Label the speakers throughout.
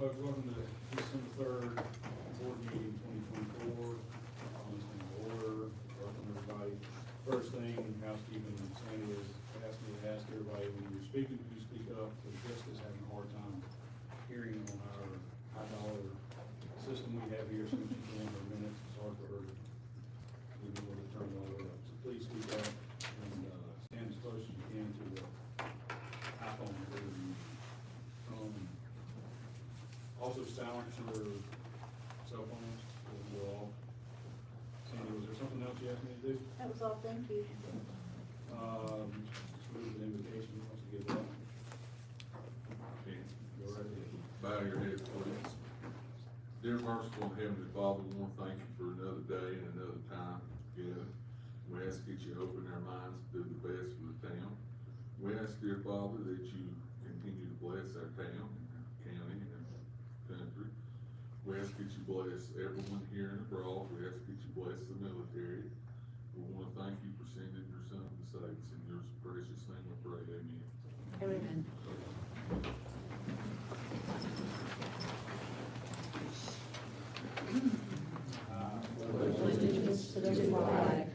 Speaker 1: folks, welcome to December 3rd, board meeting 2024. It's in order. Welcome everybody. First thing, housekeeping, Sandy has asked me to ask everybody, when you're speaking, please speak up, because Jessica's having a hard time hearing on our high dollar system we have here, so she can for minutes. It's hard for her to even able to turn it all the way up. So please speak up and stand as close as you can to the iPhone. Also silence your cell phones, we're all. Sandy, was there something else you asked me to do?
Speaker 2: That was all, thank you.
Speaker 1: Move an invitation, wants to give that.
Speaker 3: Okay.
Speaker 1: Go right ahead.
Speaker 3: Bow your heads, please. Dear merciful and heavenly Father, we want to thank you for another day and another time together. We ask that you open our minds to do the best for the town. We ask, dear Father, that you continue to bless our town and our county and our country. We ask that you bless everyone here and abroad. We ask that you bless the military. We want to thank you for sending your son to save us. In your precious name we pray, amen.
Speaker 2: Amen.
Speaker 4: Allegiance to the flag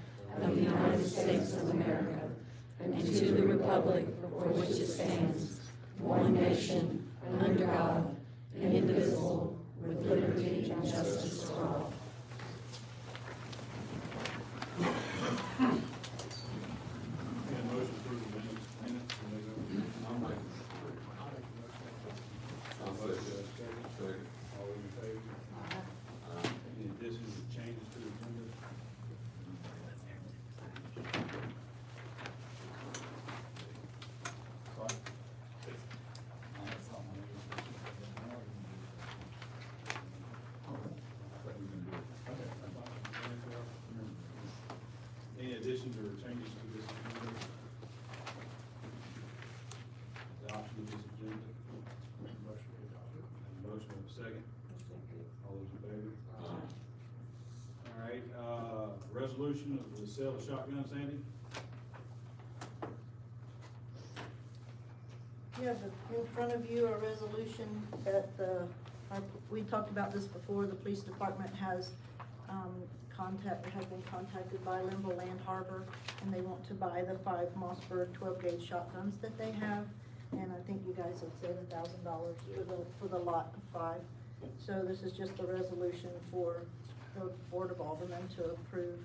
Speaker 4: of the United States of America and to the republic for which it stands, one nation, under God, indivisible, with liberty and justice for all.
Speaker 1: And motion to approve the minutes.
Speaker 3: I'll make it. I'll say that. Second.
Speaker 1: All those in favor? Any additions or changes to the agenda? Any additions or changes to this agenda? Adoption of this agenda? Motion to adopt. Motion of second? All those in favor? All right, resolution of the sale of shotgun, Sandy?
Speaker 2: You have in front of you a resolution that we talked about this before, the police department has been contacted by NEWLAND Harbor, and they want to buy the 5 Mossberg 12-gauge shotguns that they have, and I think you guys have said $1,000 for the lot of 5. So this is just the resolution for the Board of Aldermen to approve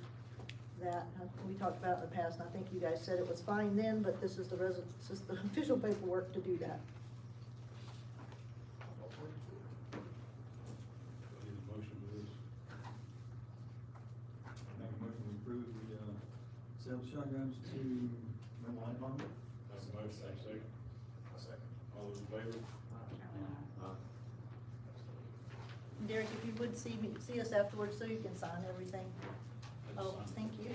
Speaker 2: that. We talked about it in the past, and I think you guys said it was fine then, but this is the official paperwork to do that.
Speaker 1: Need a motion for this?
Speaker 5: Make a motion to approve the, sale of shotguns to NEWLAND Harbor.
Speaker 1: That's a motion, second. All those in favor?
Speaker 2: Derek, if you would see us afterwards so you can sign everything. Oh, thank you.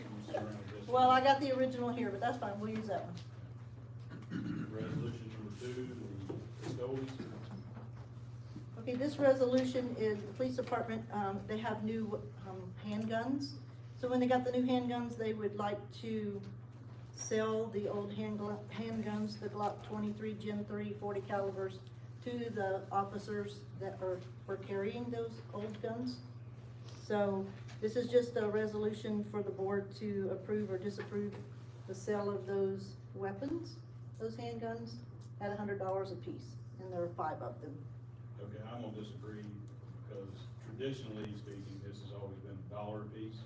Speaker 2: Well, I got the original here, but that's fine, we'll use that one.
Speaker 1: Resolution number 2, the Stolies.
Speaker 2: Okay, this resolution is the police department, they have new handguns. So when they got the new handguns, they would like to sell the old handguns, the Glock 23 Gen 3 40 calibers, to the officers that were carrying those old guns. So this is just a resolution for the board to approve or disapprove the sale of those weapons, those handguns, at $100 a piece, and there are 5 of them.
Speaker 1: Okay, I'm gonna disagree, because traditionally speaking, this has always been $1 a piece.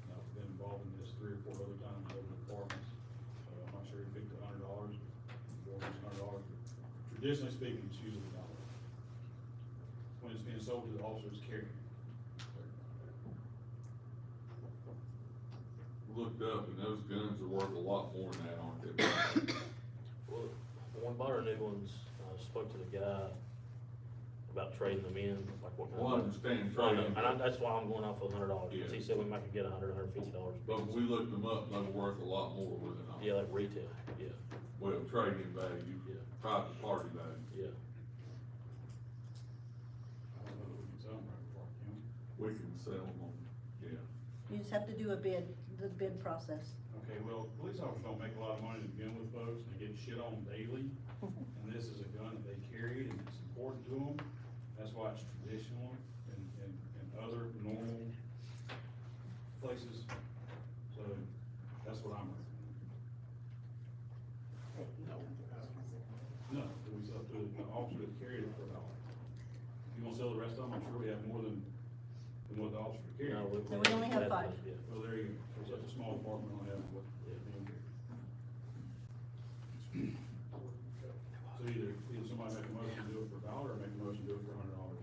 Speaker 1: Now, I've been involved in this 3 or 4 other times over the departments, so I'm not sure he picked $100, or $100. Traditionally speaking, it's usually $1. When it's being sold to the officers carrying.
Speaker 3: Looked up and those guns are worth a lot more than that, aren't they?
Speaker 6: Well, when we bought our new ones, I spoke to the guy about trading them in, like what kind
Speaker 3: Well, I
Speaker 6: of.
Speaker 3: understand
Speaker 6: I know,
Speaker 3: trading.
Speaker 6: and that's why I'm going off with $100,
Speaker 3: Yeah.
Speaker 6: because he said we might could get $150.
Speaker 3: But when we looked them up, they were worth a lot more, were they not?
Speaker 6: Yeah, like retail, yeah,
Speaker 3: Well, trading value,
Speaker 6: Yeah.
Speaker 3: private party value.
Speaker 6: yeah.
Speaker 1: I don't know if we can sell them right before I count.
Speaker 3: We can sell them on, yeah.
Speaker 2: You just have to do the bid process.
Speaker 1: Okay, well, police officers don't make a lot of money to begin with, folks, they get shit on daily, and this is a gun that they carried, and it's important to them. That's why it's traditional in other normal places, so that's what I'm recommending. No, it was up to the officer that carried it for $1. If you wanna sell the rest of them, I'm sure we have more than what the officer carried.
Speaker 6: No,
Speaker 2: No, we only have 5.
Speaker 6: Yeah.
Speaker 1: Well, there you go, for such a small department, we only have what, being here. So either somebody make a motion to do it for $1 or make a motion to do it for $100.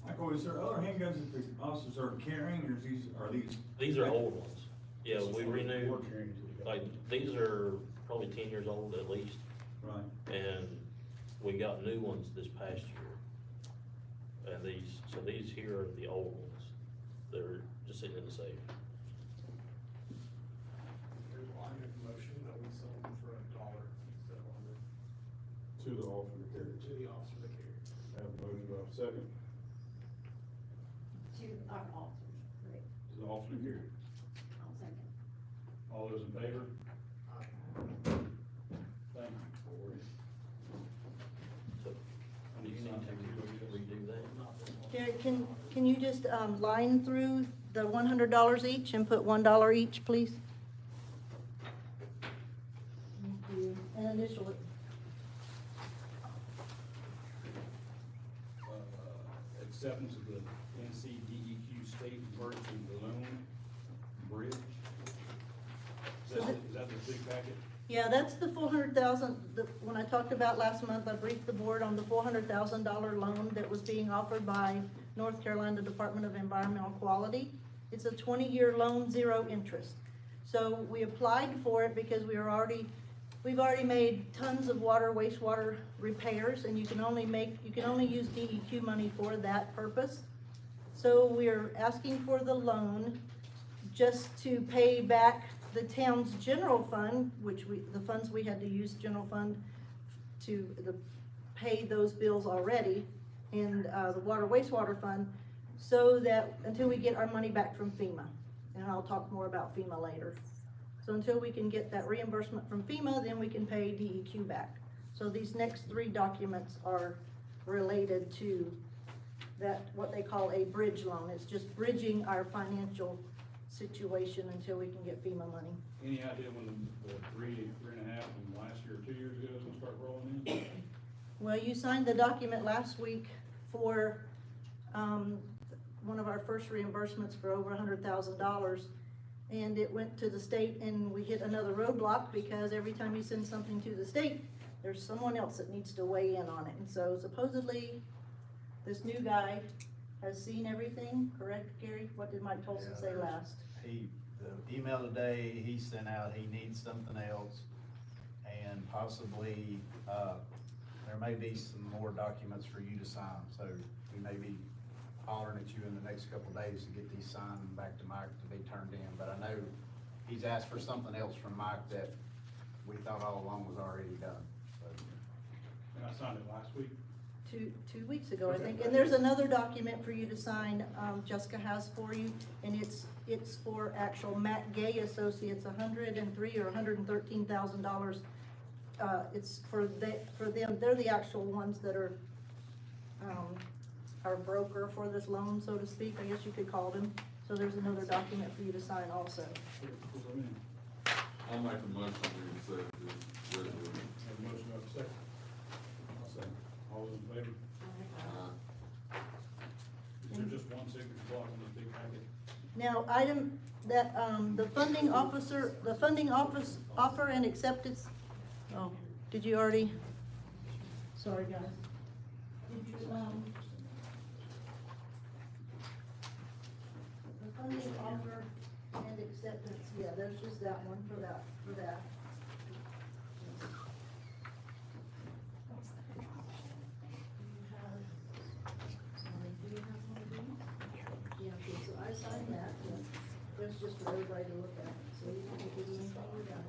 Speaker 5: Michael, is there other handguns that the officers are carrying, or are these?
Speaker 6: These are old ones. Yeah, we renewed,
Speaker 1: We're carrying it.
Speaker 6: like, these are probably 10 years old at least,
Speaker 5: Right.
Speaker 6: and we got new ones this past year. And these here are the old ones. They're just sitting in the safe.
Speaker 7: Here's why I make a motion that we sell them for $1 instead of $100
Speaker 1: To the officer that carried
Speaker 7: to
Speaker 1: it.
Speaker 7: the officer that carries.
Speaker 1: Have a motion, do I have a second?
Speaker 4: To our officers, correct.
Speaker 1: To the officer that carried it.
Speaker 4: I'll second.
Speaker 1: All those in favor? Thank you, Corey.
Speaker 6: So, do you need to redo that?
Speaker 2: Gary, can you just, line through the $100 each and put $1 each, please? Thank you. And initial it.
Speaker 1: Acceptance of the NCDEQ State Emergency Loan Bridge. Is that the big packet?
Speaker 2: Yeah, that's the 400,000, when I talked about last month, I briefed the board on the $400,000 loan that was being offered by North Carolina Department of Environmental Quality. It's a 20-year loan, 0 interest. So we applied for it because we've already made tons of water, wastewater repairs, and you can only use DEQ money for that purpose. So we're asking for the loan just to pay back the town's general fund, the funds we had to use general fund to pay those bills already, and the water wastewater fund, so that, until we get our money back from FEMA. And I'll talk more about FEMA later. So until we can get that reimbursement from FEMA, then we can pay DEQ back. So these next 3 documents are related to that, what they call a bridge loan. It's just bridging our financial situation until we can get FEMA money.
Speaker 1: Any idea when the 3.5 from last year, 2 years ago is gonna start rolling in?
Speaker 2: Well, you signed the document last week for, one of our first reimbursements for over $100,000. And it went to the state, and we hit another roadblock because every time you send something to the state, there's someone else that needs to weigh in on it. And so supposedly, this new guy has seen everything, correct, Gary? What did Mike Tolson say last?
Speaker 8: The email today, he sent out, he needs something else, and possibly, there may be some more documents for you to sign, so we may be hollering at you in the next couple of days to get these signed and back to Mike to be turned in, but I know he's asked for something else from Mike that we thought all along was already done, so.
Speaker 1: And I signed it last week.
Speaker 2: Two weeks ago, I think, and there's another document for you to sign, Jessica has for you, and it's for actual Matt Gay Associates, $103,000 or $113,000. It's for them, they're the actual ones that are, our broker for this loan, so to speak, I guess you could call them. So there's another document for you to sign also.
Speaker 3: I'll make a motion to accept this resolution.
Speaker 1: Have a motion, do I have a second? I'll second. All those in favor? Is there just one signature block on this big packet?
Speaker 2: Now, item that, the funding offer and acceptance, oh, did you already? Sorry, guys. Did you, the funding offer and acceptance, yeah, there's just that one for that. Yeah, okay, so I signed that, that's just for everybody to look at, so you can do anything we're done.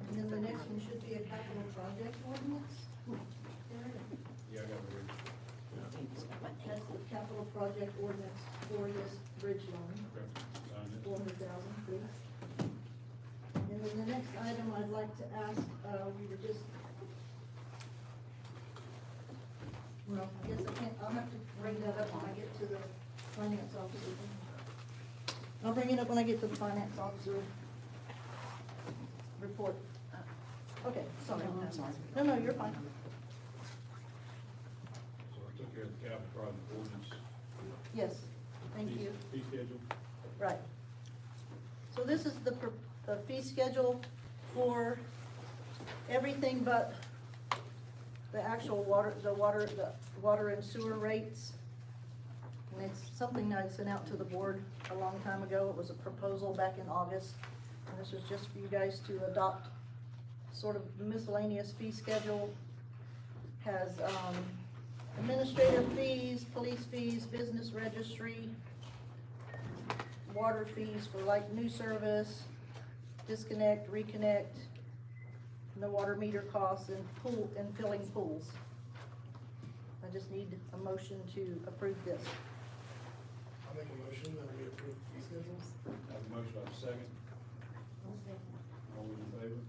Speaker 2: And then the next one should be a capital project ordinance.
Speaker 1: Yeah, I got it.
Speaker 2: That's the capital project ordinance for this bridge loan.
Speaker 1: Okay, sign it.
Speaker 2: $400,000, please. And then the next item I'd like to ask, we were just, well, I guess I can't, I'll have to bring that up when I get to the finance officer. I'll bring it up when I get to the finance officer report. Okay, sorry.
Speaker 4: I'm sorry.
Speaker 2: No, you're fine.
Speaker 1: So I took care of the capital project ordinance.
Speaker 2: Yes, thank you.
Speaker 1: Fee schedule.
Speaker 2: Right. So this is the fee schedule for everything but the actual water and sewer rates. And it's something I sent out to the board a long time ago. It was a proposal back in August. And this was just for you guys to adopt sort of miscellaneous fee schedule. Has, administrative fees, police fees, business registry, water fees for like new service, disconnect, reconnect, and the water meter costs and pool, and filling pools. I just need a motion to approve this.
Speaker 7: I'll make a motion that we approve the fee schedules.
Speaker 1: Have a motion, have a second. All those in favor?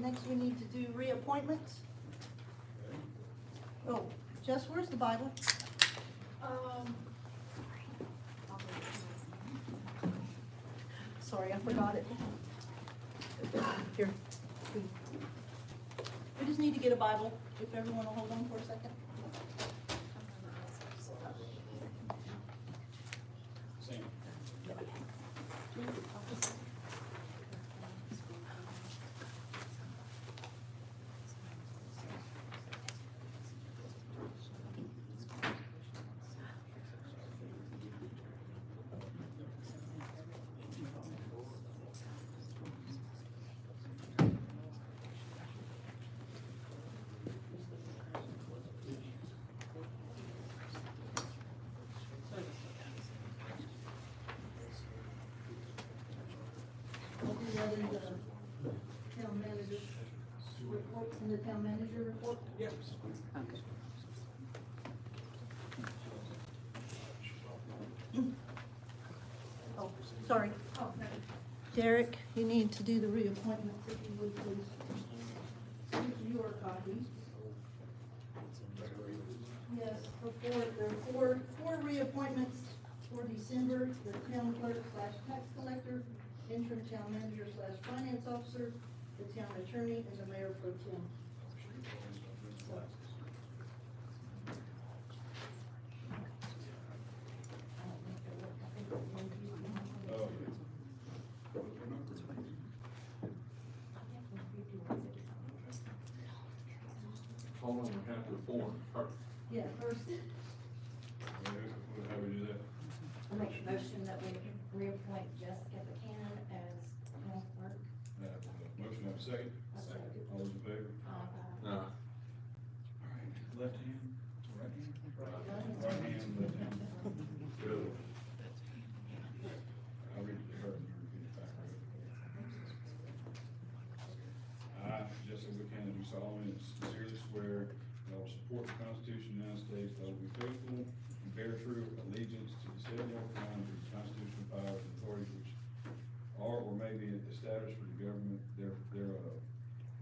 Speaker 2: Next, we need to do reappointments.
Speaker 1: Okay.
Speaker 2: Oh, Jess, where's the Bible? Sorry, I forgot it. Here. We just need to get a Bible, if everyone will hold on for a second.
Speaker 1: Sam.
Speaker 2: I'll do that in the town manager report, in the town manager report.
Speaker 1: Yep.
Speaker 4: Okay.
Speaker 2: Oh, sorry. Derek, you need to do the reappointments, if you would, please. Here's your copy. Yes, there are four reappointments for December, the town clerk / tax collector, interim town manager / finance officer, the town attorney, and the mayor pro tem.
Speaker 1: Oh,
Speaker 3: Hold on, we have to appoint first.
Speaker 2: Yeah, first,
Speaker 1: how do we do that?
Speaker 4: I make a motion that we reappoint Jessica Buchanan as town clerk.
Speaker 1: Motion, have a second? All those in favor?
Speaker 3: No.
Speaker 1: Left hand, right hand? Right hand, left hand. Good. I'll read it to her and you repeat it back. I, Jessica Buchanan, do solemnly and sincerely swear that I will support the Constitution of the United States, that I will be faithful and bear true allegiance to the state of North Carolina, to the constitutional powers and authorities which are or may be established for the government thereof,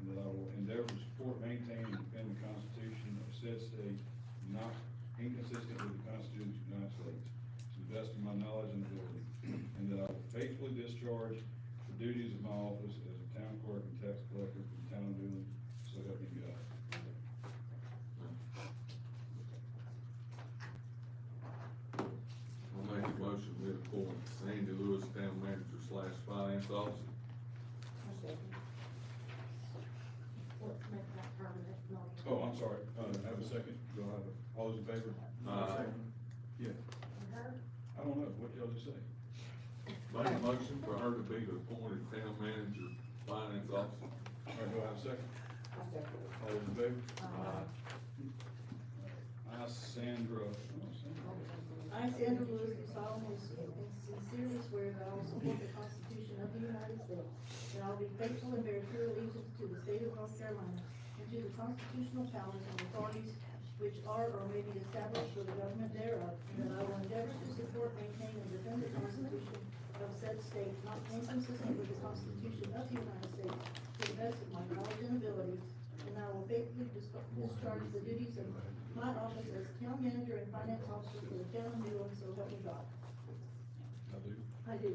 Speaker 1: and that I will endeavor to support, maintain, and defend the Constitution of said state, not inconsistent with the Constitution of the United States, to the best of my knowledge and ability, and that I will faithfully discharge the duties of my office as a town clerk and tax collector for the town of Newland, so help me God.
Speaker 3: I'll make a motion, we appoint Sandy Lewis, town manager / finance officer.
Speaker 4: Let's make that permanent.
Speaker 1: Oh, I'm sorry, have a second, do I have all those in favor? Yeah,
Speaker 4: Her?
Speaker 1: I don't know, what y'all just say?
Speaker 3: Make a motion for her to be the appointed town manager / finance officer.
Speaker 1: All right, do I have a second? All those in favor? I, Sandra.
Speaker 2: I, Sandra Lewis, do solemnly and sincerely swear that I will support the Constitution of the United States, that I will be faithful and bear true allegiance to the state of North Carolina, and to to the constitutional powers and authorities which are or may be established for the government thereof, and that I will endeavor to support, maintain, and defend the Constitution of said state, not inconsistent with the Constitution of the United States, to the best of my knowledge and ability, and I will faithfully discharge the duties of my office as town manager and finance officer for the town of Newland, so help me God. I do.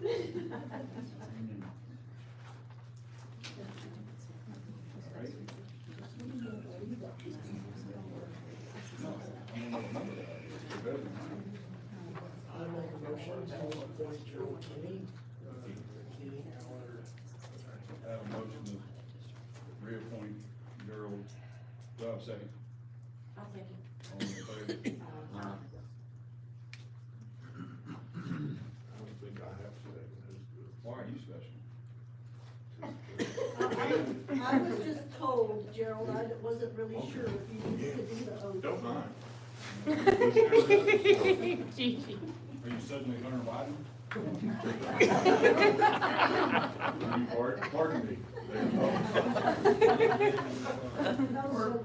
Speaker 7: I make a motion to appoint Gerald Kenny, Kenny Allard.
Speaker 1: I have a motion to reappoint Gerald. Do I have a second?
Speaker 4: I'll second.
Speaker 1: All in favor?
Speaker 3: Aye.
Speaker 7: I don't think I have to, that's good.
Speaker 1: Why are you special?
Speaker 2: I was just told, Gerald, I wasn't really sure if you needed to do the oath.
Speaker 7: Don't mind.
Speaker 1: Are you suddenly Hunter Biden? Pardon me.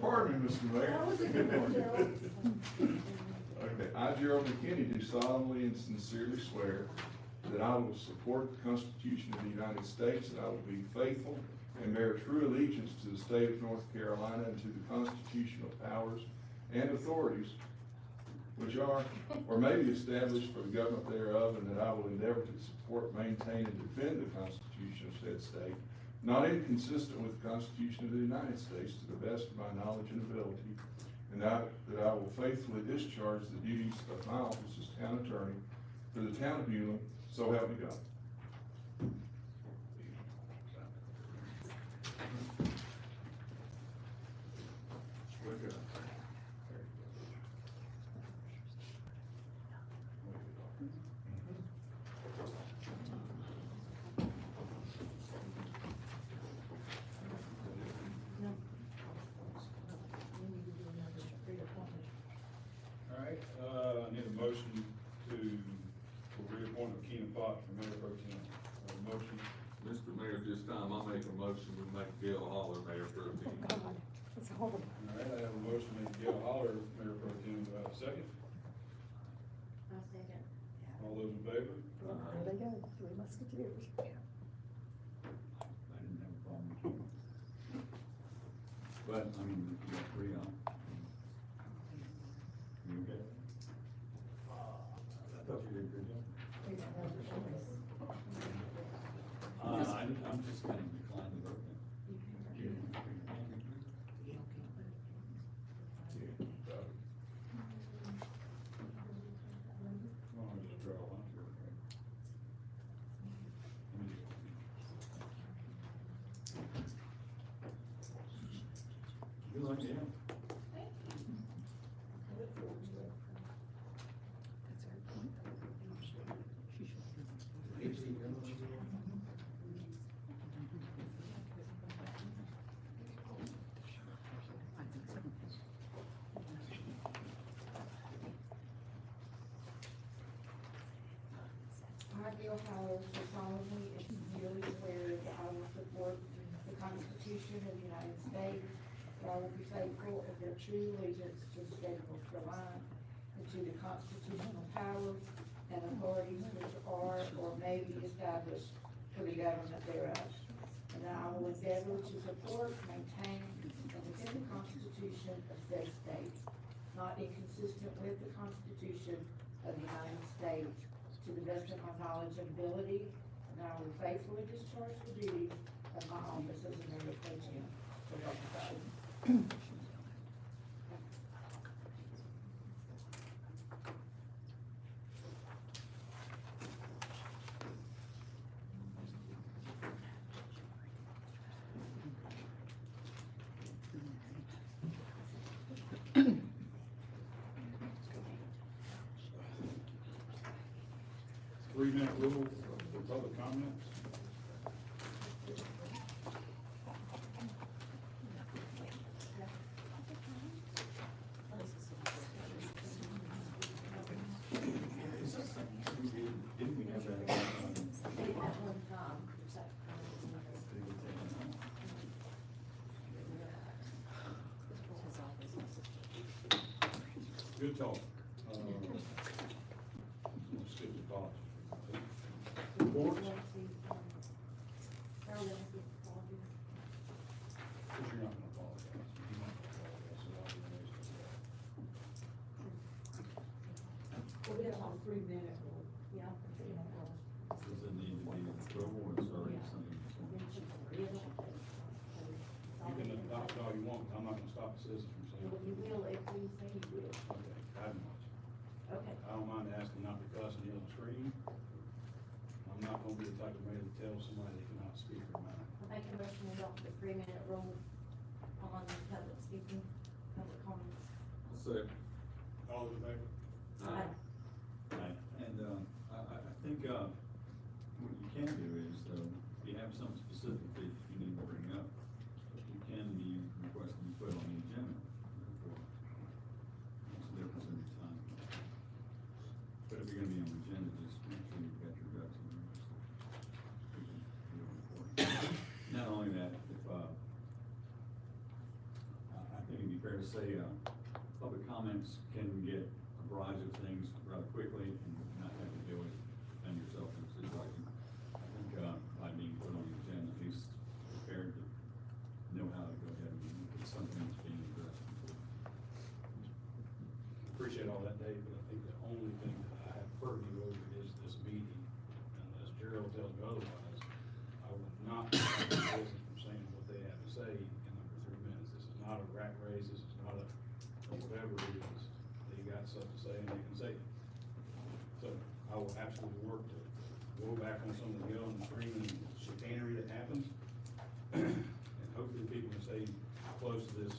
Speaker 3: Pardon me, Mr. Mayor.
Speaker 2: That was a good one, Gerald.
Speaker 3: Okay, I, Gerald McKinney, do solemnly and sincerely swear that I will support the Constitution of the United States, that I will be faithful and bear true allegiance to the state of North Carolina and to the constitutional powers and authorities which are or may be established for the government thereof, and that I will endeavor to support, maintain, and defend the Constitution of said state, not inconsistent with the Constitution of the United States, to the best of my knowledge and ability, and that I will faithfully discharge the duties of my office as town attorney for the town of Newland, so help me God.
Speaker 1: All right, I need a motion for reappointment of Keenan Potts for mayor pro tem. Motion,
Speaker 3: Mr. Mayor, at this time, I make a motion to make Gail Holler mayor pro tem.
Speaker 1: all right, I have a motion to make Gail Holler mayor pro tem. Do I have a second?
Speaker 4: I'll second.
Speaker 1: All those in favor?
Speaker 9: There they go, three musketeers.
Speaker 5: I didn't have a problem with it. But, I mean, you got three on. You okay? I thought you did a good job. I'm just gonna decline the vote then.
Speaker 1: Well, I'll just draw one here.
Speaker 5: You like, yeah.
Speaker 10: I, Bill Howard, do solemnly and sincerely swear that I will support the Constitution of the United States, that I will be faithful and bear true allegiance to the state of North Carolina, and to the constitutional powers and authorities which are or may be established for the government thereof. And that I will endeavor to support, maintain, and defend the Constitution of said state, not inconsistent with the Constitution of the United States, to the best of my knowledge and ability, and I will faithfully discharge the duties of my office as a mayor pro tem. So help me God.
Speaker 1: Three-minute rule for public comments.
Speaker 5: Didn't we have that?
Speaker 10: At one time,
Speaker 1: Good talk. Let's skip the policy. Reports? Because you're not gonna apologize. You're not gonna apologize, so I'll be amazed at that.
Speaker 10: Well, we have a 3-minute rule.
Speaker 9: Yeah.
Speaker 5: Does it need to be approval or sorry, something?
Speaker 1: You can adopt it all you want, but I'm not gonna stop the citizens from saying.
Speaker 10: Well, you will if we say you will.
Speaker 1: Okay, I'm not.
Speaker 10: Okay.
Speaker 1: I don't mind asking not to cuss and yell and scream. I'm not gonna be the type of man to tell somebody they cannot speak their mind.
Speaker 10: I make a motion to adopt the 3-minute rule on public speaking, public comments.
Speaker 3: Second.
Speaker 1: All those in favor?
Speaker 10: Aye.
Speaker 5: And, I think, what you can do is, if you have something specific that you need to bring up, you can be requesting to put on the agenda. What's the difference in the time? But if you're gonna be on the agenda, just make sure you've got your ducks in a row. So we can do it important. Not only that, if, I think it'd be fair to say, public comments can get a barrage of things rather quickly and not have to deal with them yourself in a situation. I think, by being put on the agenda, at least prepared to know how to go ahead and it's something that's being addressed.
Speaker 1: Appreciate all that, Dave, but I think the only thing that I have purview over is this meeting. Unless Gerald tells me otherwise, I will not stop the citizens from saying what they have to say in under 3 minutes. This is not a rat race, this is not a whatever it is. They got stuff to say and they can say it. So I will absolutely work to go back on some of the yelling and screaming and chicanery that happens. And hopefully people can stay close to this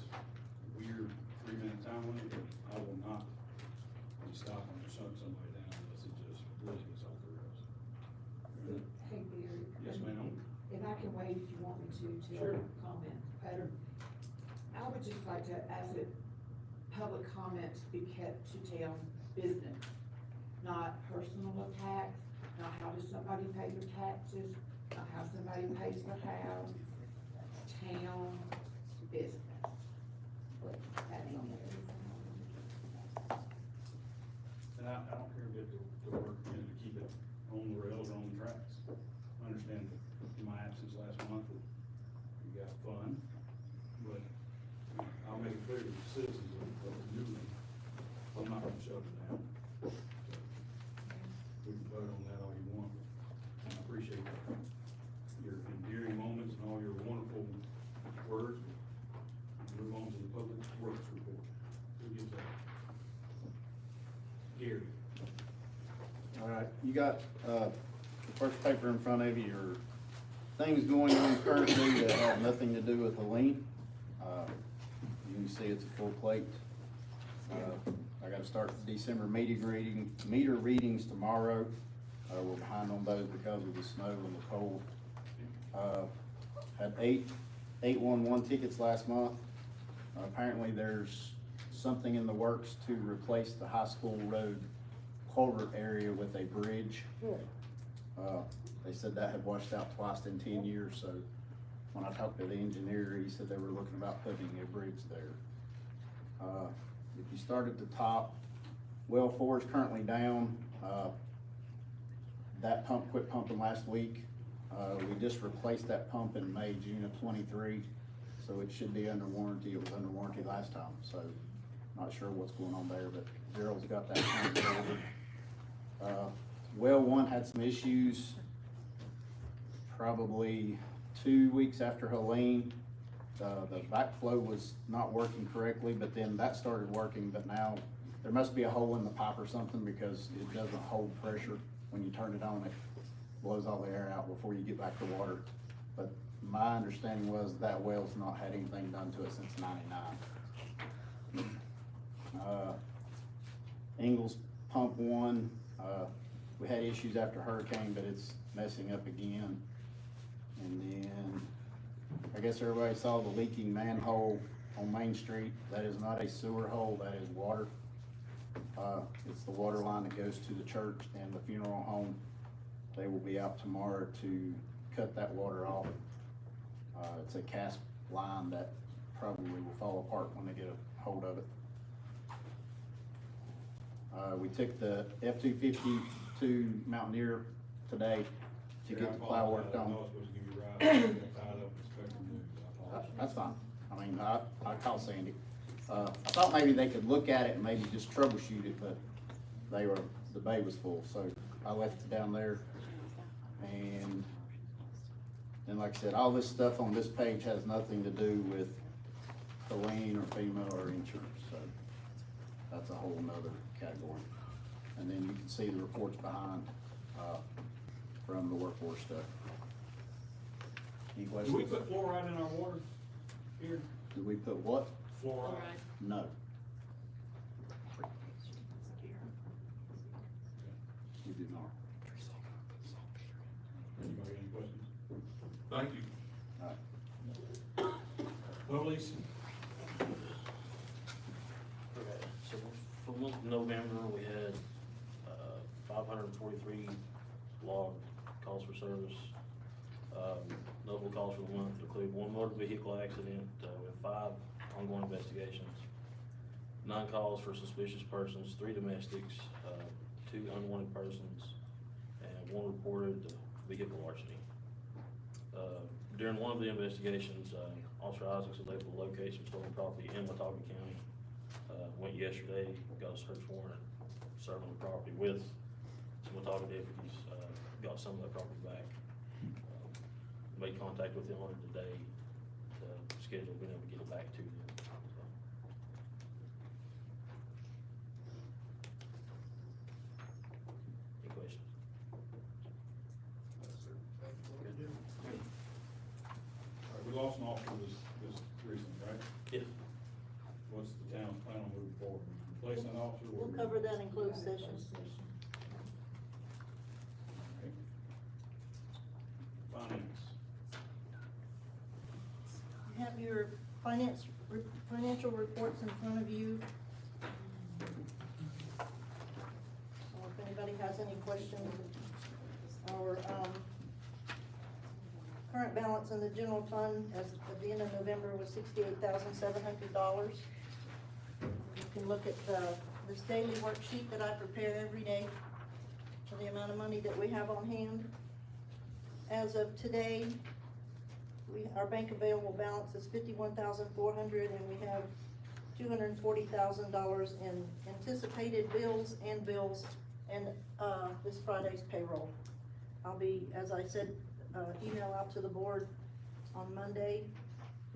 Speaker 1: weird 3-minute time limit, but I will not be stopping or shutting somebody down unless it just really gets off the rails.
Speaker 10: Hey, Barry.
Speaker 1: Yes, ma'am.
Speaker 10: If I can wait, if you want me to
Speaker 1: Sure.
Speaker 10: comment. I would just like to ask that public comments be kept to town business, not personal attacks, not how does somebody pay their taxes, not how somebody pays their house, town business. That ain't it.
Speaker 1: And I don't care if the work, to keep it on the rails or on the tracks. I understand in my absence last month, we got fun, but I'll make it clear to the citizens of Newland, I'm not gonna shut it down. So, we can vote on that all you want. I appreciate your endearing moments and all your wonderful words. Move on to the public works report. Who gives that? Gary.
Speaker 8: All right, you got, the first paper in front of you are things going on currently that have nothing to do with Helene. You can see it's a full plate. I gotta start the December meter readings tomorrow. We're behind on those because of the snow and the cold. Had 811 tickets last month. Apparently there's something in the works to replace the high school road culvert area with a bridge. They said that had washed out twice in 10 years, so when I talked to the engineer, he said they were looking about putting a bridge there. If you start at the top, well 4 is currently down. That pump quit pumping last week. We just replaced that pump in May, June of 23, so it should be under warranty. It was under warranty last time, so not sure what's going on there, but Gerald's got that pump ordered. Well 1 had some issues probably 2 weeks after Helene. The backflow was not working correctly, but then that started working, but now there must be a hole in the pipe or something because it doesn't hold pressure. When you turn it on, it blows all the air out before you get back to water. But my understanding was that well's not had anything done to it since '99. Ingles pump 1, we had issues after hurricane, but it's messing up again. And then, I guess everybody saw the leaking manhole on Main Street. That is not a sewer hole, that is water. It's the water line that goes to the church and the funeral home. They will be out tomorrow to cut that water off. It's a cast line that probably will fall apart when they get a hold of it. We took the F-250 to Mountaineer today to get the plow work done. That's fine. I mean, I called Sandy. I thought maybe they could look at it and maybe just troubleshoot it, but the bay was full, so I left it down there. And then, like I said, all this stuff on this page has nothing to do with Helene or FEMA or insurance, so that's a whole nother category. And then you can see the reports behind, from the workforce stuff. Any
Speaker 1: Do
Speaker 8: questions?
Speaker 1: we put fluoride in our water here?
Speaker 8: Do we put what?
Speaker 1: Fluoride.
Speaker 8: No. We did not.
Speaker 1: Anybody got any questions?
Speaker 3: Thank you.
Speaker 8: All right.
Speaker 1: Police?
Speaker 6: Okay, so for the month of November, we had, 543 log calls for service. Notable calls for the month include 1 motor vehicle accident, with 5 ongoing investigations, 9 calls for suspicious persons, 3 domestics, 2 unwanted persons, and 1 reported vehicle larceny. During one of the investigations, Officer Isaacs was able to locate some stolen property in Watauga County. Went yesterday, got a search warrant, serving the property with some Watauga deputies, got some of that property back. Made contact with them on it today, to schedule, being able to get it back to them. So. Any questions?
Speaker 1: All right, we lost an officer this recent, right?
Speaker 6: Yes.
Speaker 1: What's the town's plan on moving forward? Replacing an officer?
Speaker 2: We'll cover that in closed session.
Speaker 1: Okay. Finance.
Speaker 2: You have your financial reports in front of you. So if anybody has any questions, our, current balance in the general fund as at the end of November was $68,700. You can look at this daily worksheet that I prepare every day for the amount of money that we have on hand. As of today, our bank available balance is $51,400, and we have $240,000 in anticipated bills and this Friday's payroll. I'll be, as I said, email out to the board on Monday.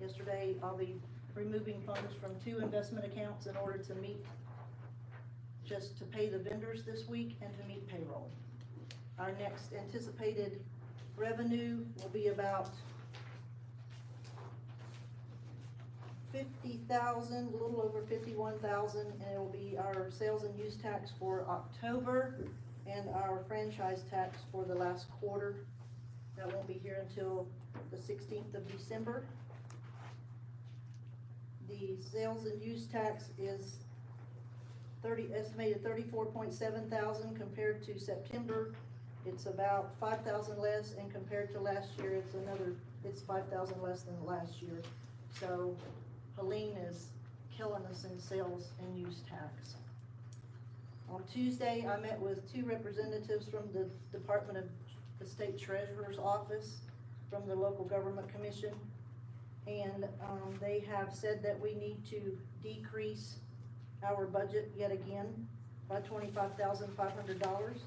Speaker 2: Yesterday, I'll be removing funds from 2 investment accounts in order to meet, just to pay the vendors this week and to meet payroll. Our next anticipated revenue will be about $50,000, a little over $51,000, and it will be our sales and use tax for October and our franchise tax for the last quarter. That won't be here until the 16th of December. The sales and use tax is estimated $34.7 thousand compared to September. It's about 5,000 less, and compared to last year, it's 5,000 less than last year. So Helene is killing us in sales and use tax. On Tuesday, I met with 2 representatives from the Department of the State Treasurer's Office, from the Local Government Commission, and they have said that we need to decrease our budget yet again by $25,500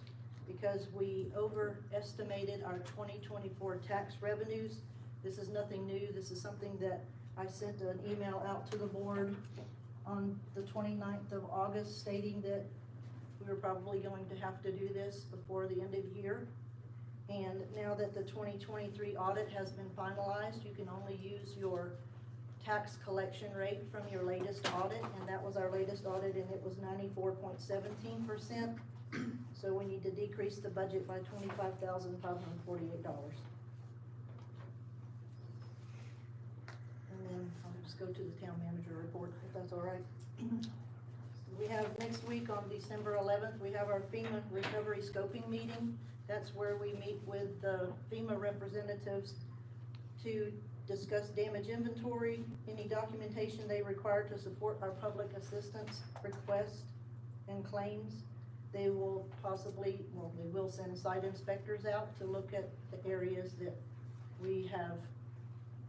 Speaker 2: because we overestimated our 2024 tax revenues. This is nothing new. This is something that I sent an email out to the board on the 29th of August stating that we were probably going to have to do this before the end of the year. And now that the 2023 audit has been finalized, you can only use your tax collection rate from your latest audit, and that was our latest audit, and it was 94.17%. So we need to decrease the budget by $25,548. And then I'll just go to the town manager report, if that's all right. We have next week on December 11th, we have our FEMA recovery scoping meeting. That's where we meet with the FEMA representatives to discuss damage inventory, any documentation they require to support our public assistance request, and on claims. They will possibly, well, they will send site inspectors out to look at the areas that we have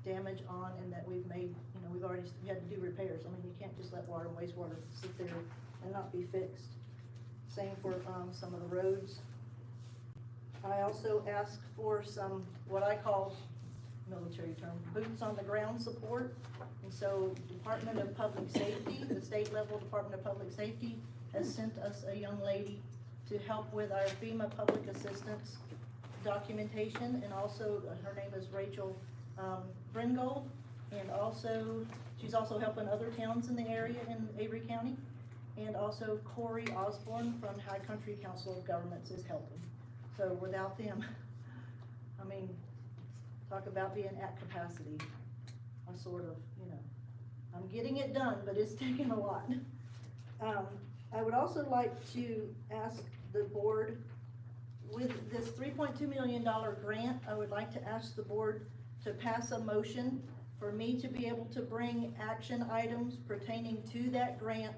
Speaker 2: damage on and that we've made, we had to do repairs. I mean, you can't just let water and wastewater sit there and not be fixed. Same for, some of the roads. I also asked for some, what I call, military term, boots on the ground support. And so Department of Public Safety, the state level Department of Public Safety has sent us a young lady to help with our FEMA public assistance documentation, and also, her name is Rachel Bringold, and also, she's also helping other towns in the area in Avery County, and also Corey Osborne from High Country Council of Governments is helping. So without them, I mean, talk about being at capacity. I'm sort of, I'm getting it done, but it's taking a lot. I would also like to ask the board, with this $3.2 million grant, I would like to ask the board to pass a motion for me to be able to bring action items pertaining to that grant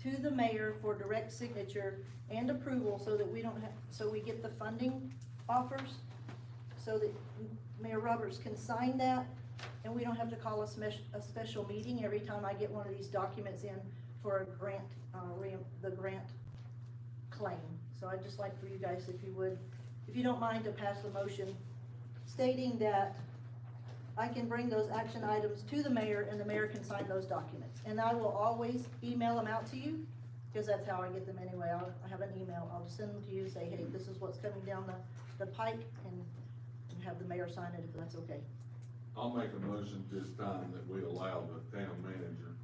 Speaker 2: to the mayor for direct signature and approval, so that we don't have, so we get the funding offers, so that Mayor Roberts can sign that, and we don't have to call a special meeting every time I get one of these documents in for a grant, the grant claim. So I'd just like for you guys, if you don't mind, to pass the motion stating that I can bring those action items to the mayor and the mayor can sign those documents. And I will always email them out to you, because that's how I get them anyway. I have an email, I'll just send them to you, say, hey, this is what's coming down the pike, and have the mayor sign it if that's okay.
Speaker 3: I'll make a motion this time that we allow the town manager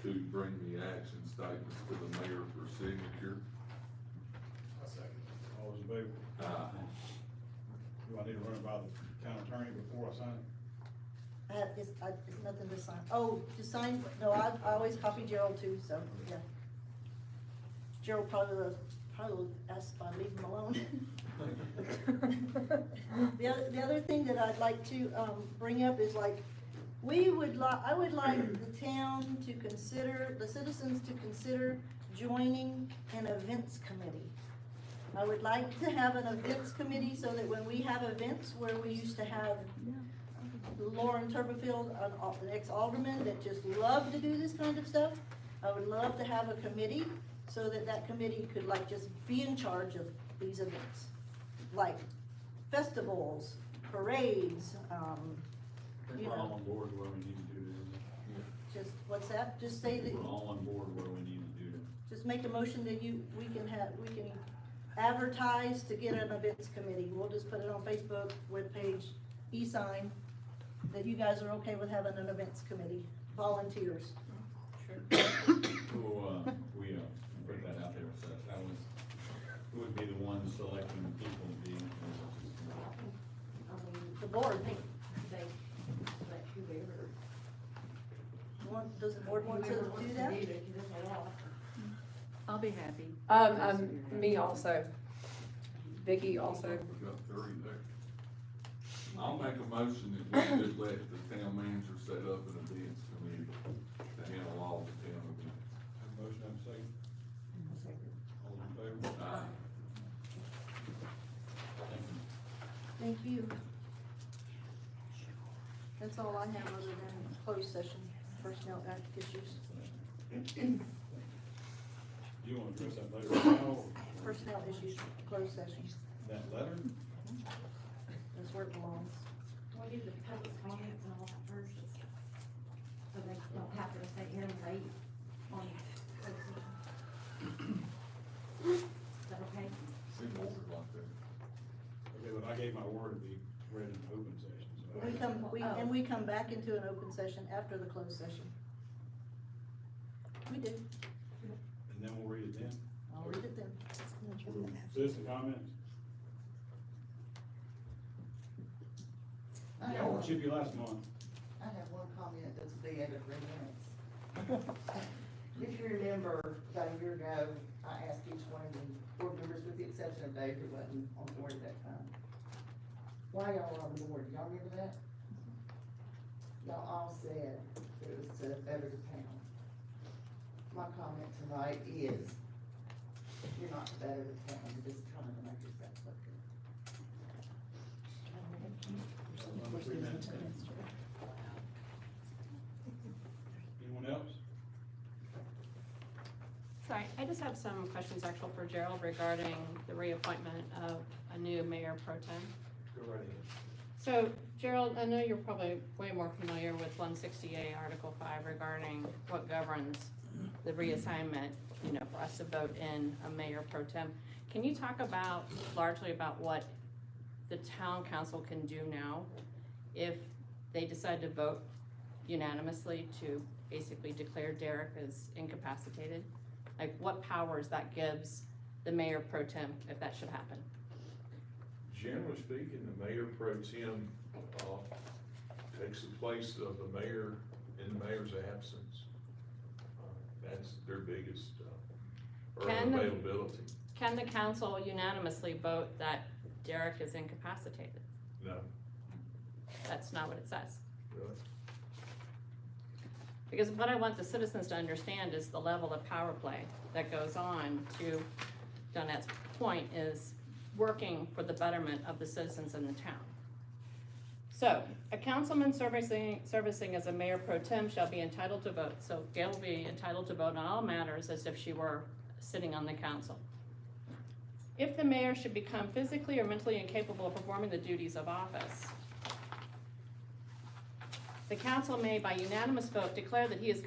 Speaker 3: to bring the action statements to the mayor for signature.
Speaker 1: All those in favor? Do I need to run it by the town attorney before I sign it?
Speaker 2: It's nothing to sign. Oh, to sign, no, I always copy Gerald too, so, yeah. Gerald probably will ask if I leave him alone. The other thing that I'd like to, bring up is like, I would like the town to consider, the citizens to consider joining an events committee. I would like to have an events committee so that when we have events where we used to have Lauren Turberfield, an ex-alderman that just loved to do this kind of stuff, I would love to have a committee so that that committee could like just be in charge of these events. Like festivals, parades,
Speaker 5: We're all on board where we need to do this.
Speaker 2: just, what's that? Just say that.
Speaker 5: We're all on board where we need to do this.
Speaker 2: Just make a motion that we can advertise to get an events committee. We'll just put it on Facebook, webpage, e-sign, that you guys are okay with having an events committee, volunteers. Sure.
Speaker 5: So, we, put that out there, so that was, who would be the one selecting the people to be?
Speaker 2: The board,
Speaker 10: They select whoever.
Speaker 2: does the board want to do that?
Speaker 9: I'll be happy.
Speaker 4: Me also. Vicky also.
Speaker 3: We've got 3 there. I'll make a motion that we just let the town manager set up an events committee to handle all the town events.
Speaker 1: Have a motion, have a second? All those in favor?
Speaker 2: Thank you. That's all I have other than closed session, personnel act issues.
Speaker 1: Do you want to address that later now, or
Speaker 2: Personnel issues, closed session.
Speaker 1: that letter?
Speaker 2: That's where it belongs.
Speaker 10: We do the public comments and all that first, so they don't have to stay here and wait on closed session. Is that okay?
Speaker 3: See more like that.
Speaker 1: Okay, but I gave my word to be read in open session, so.
Speaker 2: We come back into an open session after the closed session. We do.
Speaker 1: And then we'll read it then.
Speaker 2: I'll read it then.
Speaker 1: Citizen comments? Y'all were chippy last month.
Speaker 11: I have one comment that's be at 3 minutes. If you remember, about a year ago, I asked each one of the board members, with the exception of Dave, who wasn't on board at that time, why y'all were on the board. Y'all remember that? Y'all all said it was to better the town. My comment tonight is, better the town, and just trying to make yourself look good.
Speaker 1: Under 3 minutes. Anyone else?
Speaker 12: Sorry, I just have some questions actual for Gerald regarding the reappointment of a new mayor pro tem.
Speaker 6: Go right ahead.
Speaker 12: So Gerald, I know you're probably way more familiar with 160A Article 5 regarding what governs the reassignment, you know, for us to vote in a mayor pro tem. Can you talk about, largely about what the town council can do now if they decide to vote unanimously to basically declare Derek as incapacitated? Like, what powers that gives the mayor pro tem if that should happen?
Speaker 3: Generally speaking, the mayor pro tem, takes the place of the mayor in the mayor's absence. That's their biggest, or availability.
Speaker 12: Can the council unanimously vote that Derek is incapacitated?
Speaker 3: No,
Speaker 12: That's not what it says.
Speaker 3: really.
Speaker 12: Because what I want the citizens to understand is the level of power play that goes on to, Donette's point, is working for the betterment of the citizens in the town. So, a councilman servicing as a mayor pro tem shall be entitled to vote. So Gail will be entitled to vote on all matters as if she were sitting on the council. If the mayor should become physically or mentally incapable of performing the duties of office, the council may, by unanimous vote, declare that he is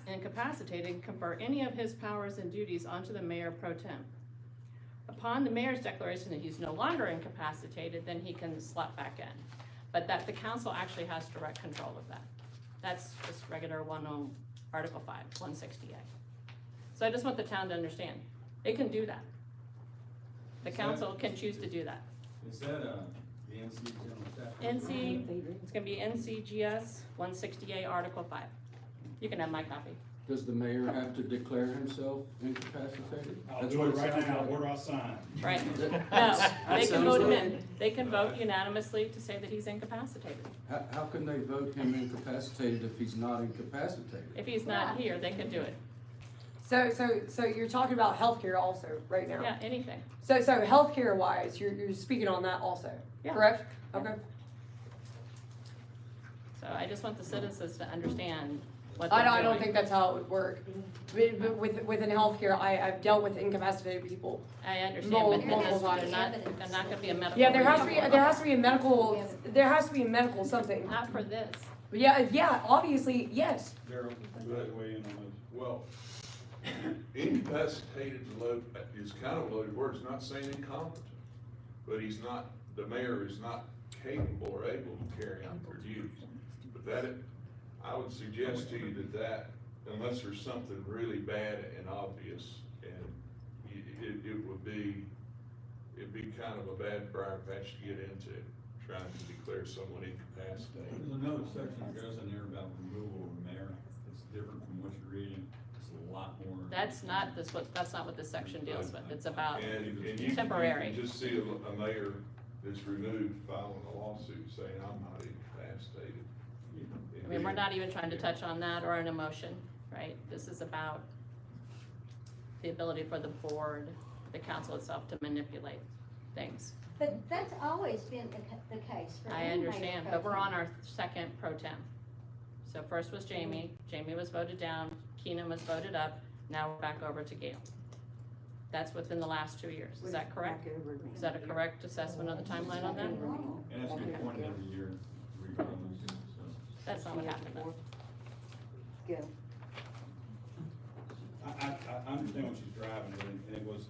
Speaker 12: incapacitated and confer any of his powers and duties onto the mayor pro tem. Upon the mayor's declaration that he's no longer incapacitated, then he can slot back in. But that the council actually has direct control of that. That's just regular Article 5, 160A. So I just want the town to understand, it can do that. The council can choose to do that.
Speaker 5: Is that, the NC General Statute?
Speaker 12: It's gonna be NCGS 160A Article 5. You can have my copy.
Speaker 13: Does the mayor have to declare himself incapacitated?
Speaker 1: I'll
Speaker 13: That's
Speaker 1: do
Speaker 13: what
Speaker 1: it right
Speaker 13: sounds
Speaker 1: now,
Speaker 13: like.
Speaker 1: where do I sign?
Speaker 12: Right? No,
Speaker 13: That
Speaker 12: they can
Speaker 13: sounds
Speaker 12: vote him
Speaker 13: like-
Speaker 12: in. They can vote unanimously to say that he's incapacitated.
Speaker 13: How can they vote him incapacitated if he's not incapacitated?
Speaker 12: If he's not here, they can do it.
Speaker 9: So you're talking about healthcare also, right now?
Speaker 12: Yeah, anything.
Speaker 9: So healthcare wise, you're speaking on that also,
Speaker 12: Yeah.
Speaker 9: correct? Okay.
Speaker 12: So I just want the citizens to understand what they're
Speaker 9: I don't
Speaker 12: doing.
Speaker 9: think that's how it would work. Within healthcare, I've dealt with incapacitated people.
Speaker 12: I understand, but
Speaker 9: Multiple times.
Speaker 12: they're not gonna be a medical.
Speaker 9: Yeah, there has to be a medical something.
Speaker 12: Not for this.
Speaker 9: Yeah, obviously, yes.
Speaker 1: Darryl, go ahead, weigh in on this.
Speaker 3: Well, incapacitated is kind of a loaded word. It's not saying incompetent, but the mayor is not capable or able to carry out their duties. But I would suggest to you that unless there's something really bad and obvious, and it'd be kind of a bad briar patch to get into, trying to declare someone incapacitated.
Speaker 5: There's another section that goes in there about removal of the mayor. It's different from what you're reading. It's a lot more.
Speaker 12: That's not what this section deals with. It's about
Speaker 3: And you
Speaker 12: temporary.
Speaker 3: can just see a mayor that's removed filing a lawsuit saying, I'm not incapacitated.
Speaker 12: I mean, we're not even trying to touch on that or an emotion, right? This is about the ability for the board, the council itself, to manipulate things.
Speaker 14: But that's always been the case for
Speaker 12: I
Speaker 14: any mayor
Speaker 12: understand,
Speaker 14: pro
Speaker 12: but we're
Speaker 14: tem.
Speaker 12: on our second pro tem. So first was Jamie was voted down, Keenan was voted up, now we're back over to Gail. That's within the last 2 years, is that correct? Is that a correct assessment of the timeline on that?
Speaker 5: And it's been appointed every year regardless, so.
Speaker 12: That's not what happened then.
Speaker 9: Go.
Speaker 1: I understand what she's driving at, and it was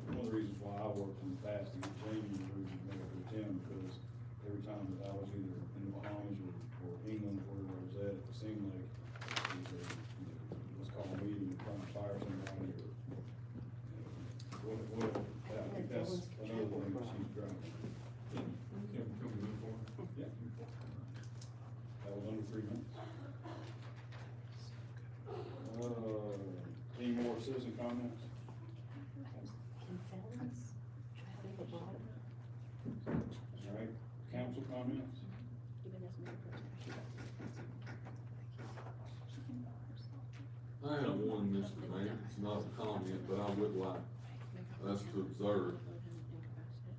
Speaker 1: one of the reasons why I worked in the past to get Jamie approved as mayor pro tem, because every time that I was either in the Bahamas or England, wherever I was at, it seemed like it was let's call a meeting, and trying to fire somebody, or whatever. I think that's another thing that she's driving.
Speaker 5: Can we move forward?
Speaker 1: Yeah. That was under 3 minutes. Any more citizen comments? All right, council comments?
Speaker 3: I have one, Mr. Mayor, it's not a comment, but I would like us to observe.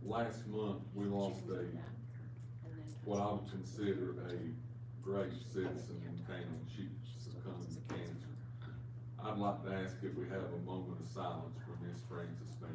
Speaker 3: Last month, we lost what I would consider a great citizen in town. She succumbed to cancer. I'd like to ask if we have a moment of silence for Miss Frances Mann.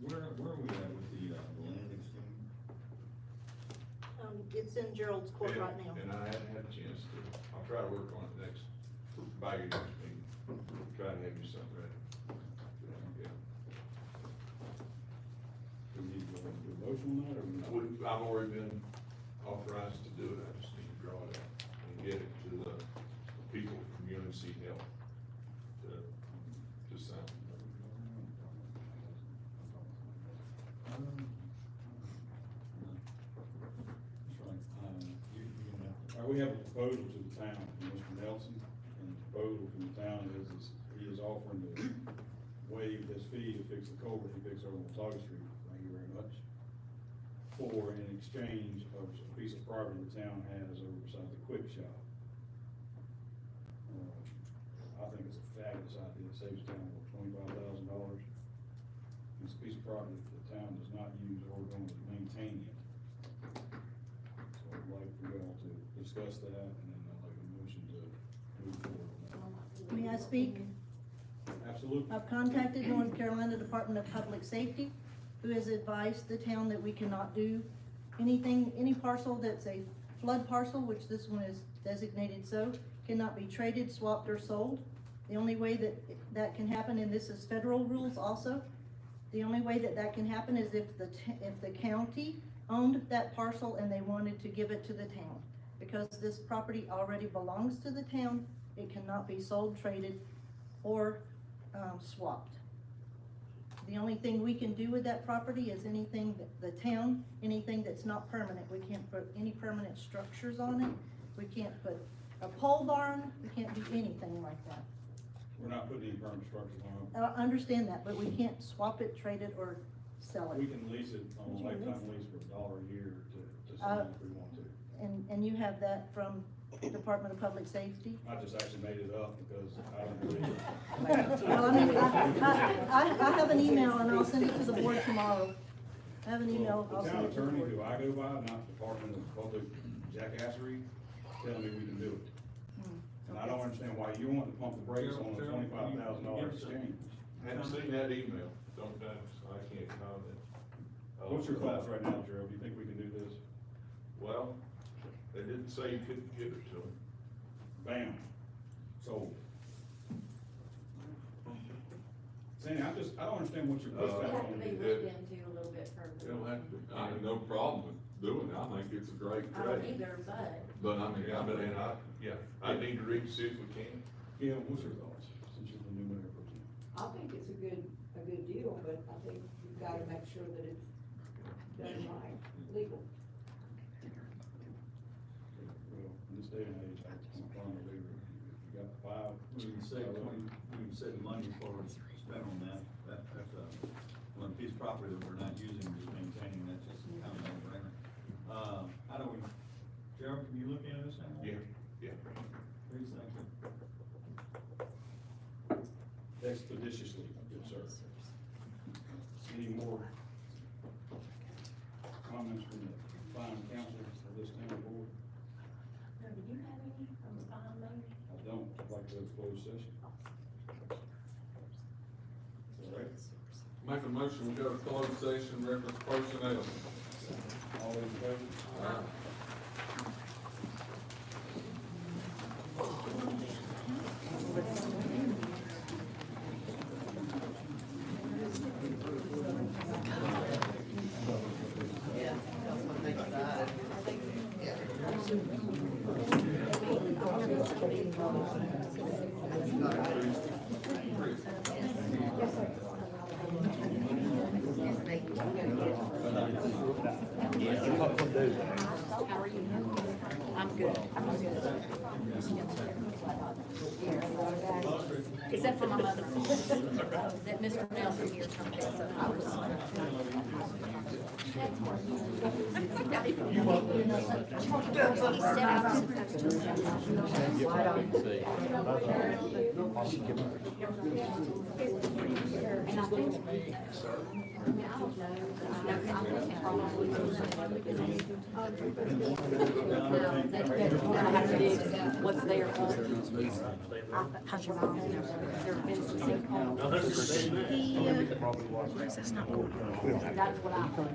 Speaker 5: Where are we at with the land exchange?
Speaker 2: It's in Gerald's court right now.
Speaker 15: And I haven't had a chance to, I'll try to work on it by your next meeting, try to have you something ready. Yeah.
Speaker 1: Do we need to go ahead and do a motion on that, or we not?
Speaker 15: I've already been authorized to do it, I just need to draw it out and get it to the people, community help to sign.
Speaker 1: We have a proposal to the town from Mr. Nelson, and the proposal from the town is he is offering to waive this fee to fix the culvert he fixed over on Watauga Street, thank you very much, for in exchange of a piece of property the town has over beside the Quick Shop. I think it's a fabulous idea, it saves the town $25,000. It's a piece of property that the town does not use or going to maintain it. So I'd like for y'all to discuss that, and then I'd like a motion to move forward on that.
Speaker 2: May I speak?
Speaker 1: Absolutely.
Speaker 2: I've contacted North Carolina Department of Public Safety, who has advised the town that we cannot do anything, any parcel that's a flood parcel, which this one is designated so, cannot be traded, swapped, or sold. The only way that that can happen, and this is federal rules also, the only way that that can happen is if the county owned that parcel and they wanted to give it to the town. Because this property already belongs to the town, it cannot be sold, traded, or swapped. The only thing we can do with that property is anything that the town, anything that's not permanent. We can't put any permanent structures on it. We can't put a pole barn. We can't do anything like that.
Speaker 1: We're not putting any permanent structures on
Speaker 2: I understand that, but we can't swap it, trade it, or sell
Speaker 1: it. We
Speaker 2: it.
Speaker 1: can lease it on a lifetime lease for $1 a year to sell it if we want to.
Speaker 2: And you have that from Department of Public Safety?
Speaker 1: I just actually made it up because I don't believe it.
Speaker 2: Well, I mean, I have an email and I'll send it to the board tomorrow. I have an email, I'll
Speaker 1: The
Speaker 2: send
Speaker 1: town
Speaker 2: it to the
Speaker 1: attorney
Speaker 2: board.
Speaker 1: who I go by, not Department of Public Jackassery, telling me we can do it. And I don't understand why you want to pump the brakes on a $25,000 exchange.
Speaker 15: Haven't seen that email, don't know, so I can't comment.
Speaker 1: What's your thoughts right now, Gerald? Do you think we can do this?
Speaker 15: Well, they didn't say you couldn't give it to them.
Speaker 1: Bam, sold. Sandy, I don't understand what your pushback
Speaker 4: Have
Speaker 1: on
Speaker 4: to be
Speaker 1: it.
Speaker 4: looked into a little bit further.
Speaker 3: You don't have to, I have no problem with doing it, I think it's a great
Speaker 4: I don't
Speaker 3: trade.
Speaker 4: either, but.
Speaker 3: But I mean,
Speaker 15: I need to read to see if we can.
Speaker 1: Yeah, what's your thoughts, since you're the new mayor pro tem?
Speaker 16: I think it's a good deal, but I think you've gotta make sure that it's done right, legal.
Speaker 1: Well, in this day and age, I can't find a leader. If you got five.
Speaker 5: We can save money for spend on that, that's one piece of property that we're not using, just maintaining, that's just kind of no brainer. How do we, Gerald, can you look into this now?
Speaker 15: Yeah.
Speaker 5: Please, thank you.
Speaker 1: Expeditiously, good sir. Any more comments from the fine council of this town board?
Speaker 4: No, do you have any from the file, maybe?
Speaker 1: I don't, I'd like to go to closed session. All right,
Speaker 3: Make a motion, we go to closed session, reference personnel.
Speaker 1: all in favor?
Speaker 3: Aye.
Speaker 11: Yeah, that's what they decided.
Speaker 12: How are you? I'm good. I'm good. Except for my mother. That Mr. Nelson here from Besa. And I think, I mean, I don't know, I would probably. I have to dig what's there. How's your mom? There have been some sinkholes. That's what I thought.